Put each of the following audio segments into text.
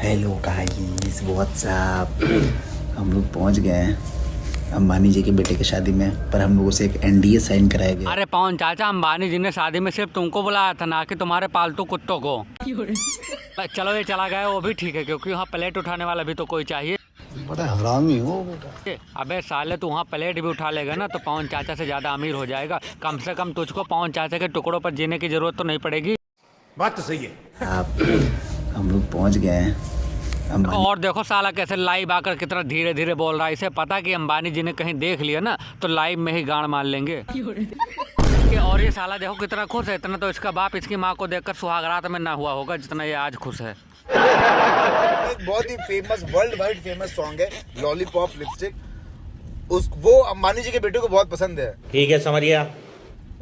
Hello guys what's up. हम लोग पहुंच गए हैं अंबानी जी के बेटे की शादी में, पर हम लोगों से एक एनडीए साइन कराया गया। अरे पवन चाचा, अंबानी जी ने शादी में सिर्फ तुमको बुलाया था, ना कि तुम्हारे पालतू कुत्तों को। चलो ये चला गया वो भी ठीक है, क्योंकि वहाँ प्लेट उठाने वाला भी तो कोई चाहिए। बड़ा हरामी हो बेटा। अबे साले, तू वहाँ प्लेट भी उठा लेगा ना तो पवन चाचा से ज्यादा अमीर हो जाएगा। कम से कम तुझको पवन चाचा के टुकड़ों पर जीने की जरूरत तो नहीं पड़ेगी। बात तो सही है। हम लोग पहुंच गए हैं अंबानी। और देखो साला कैसे लाइव आकर कितना धीरे धीरे बोल रहा है। इसे पता कि अंबानी जी ने कहीं देख लिया ना तो लाइव में ही गाड़ मार लेंगे। और ये साला देखो कितना खुश है। इतना तो इसका बाप इसकी माँ को देखकर सुहागरात में ना हुआ होगा जितना ये आज खुश है। एक बहुत ही famous, world wide famous song है लॉलीपॉप लिपस्टिक। वो अंबानी जी के बेटे को बहुत पसंद है। ठीक है, समझ गया।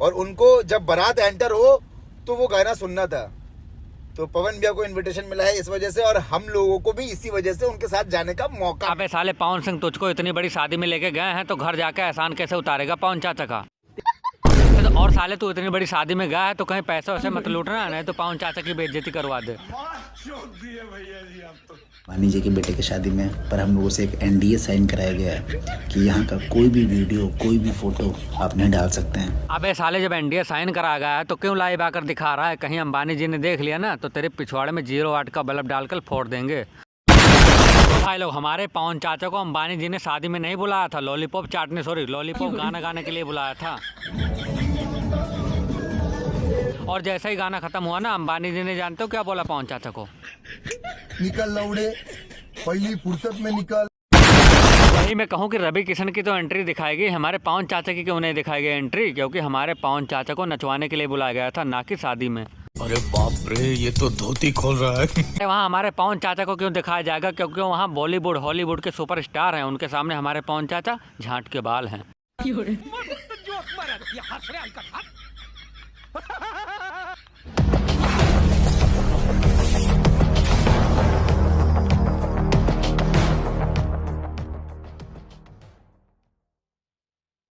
और उनको जब बारात एंटर हो तो वो गाना सुनना था, तो पवन भैया को इनविटेशन मिला है इस वजह से, और हम लोगों को भी इसी वजह से उनके साथ जाने का मौका। अबे साले पवन सिंह, तुझको इतनी बड़ी शादी में लेके गए हैं तो घर जाके एहसान कैसे उतारेगा पवन चाचा का। और साले तू इतनी बड़ी शादी में गया है तो कहीं पैसे वैसे मत लूटना, नहीं तो पवन चाचा की बेइज्जती करवा दे। अंबानी जी के बेटे की शादी में, पर हम लोगों से एक एनडीए साइन कराया गया है कि यहाँ का कोई भी वीडियो, कोई भी फोटो आप नहीं डाल सकते हैं। अबे साले, जब एनडीए साइन करा गया है तो क्यों लाइव आकर दिखा रहा है? कहीं अंबानी जी ने देख लिया ना तो तेरे पिछवाड़े में 0 वाट का बल्ब डालकर फोड़ देंगे। तो भाई लोग, हमारे पवन चाचा को अंबानी जी ने शादी में नहीं बुलाया था, लॉलीपॉप चाटने, सॉरी लॉलीपॉप गाना गाने के लिए बुलाया था। और जैसा ही गाना खत्म हुआ ना, अंबानी जी ने जानते हो क्या बोला पवन चाचा को? निकल लौड़े, पहली फुर्सत में निकल। वही मैं कहूँ कि रवि किशन की तो एंट्री दिखाएगी, हमारे पवन चाचा की क्यों नहीं दिखाई गई एंट्री? क्योंकि हमारे पवन चाचा को नचवाने के लिए बुलाया गया था, ना कि शादी में। अरे बाप रे, ये तो धोती खोल रहा है। वहाँ हमारे पवन चाचा को क्यों दिखाया जाएगा? क्योंकि वहाँ बॉलीवुड हॉलीवुड के सुपरस्टार हैं, उनके सामने हमारे पवन चाचा झांट के बाल हैं।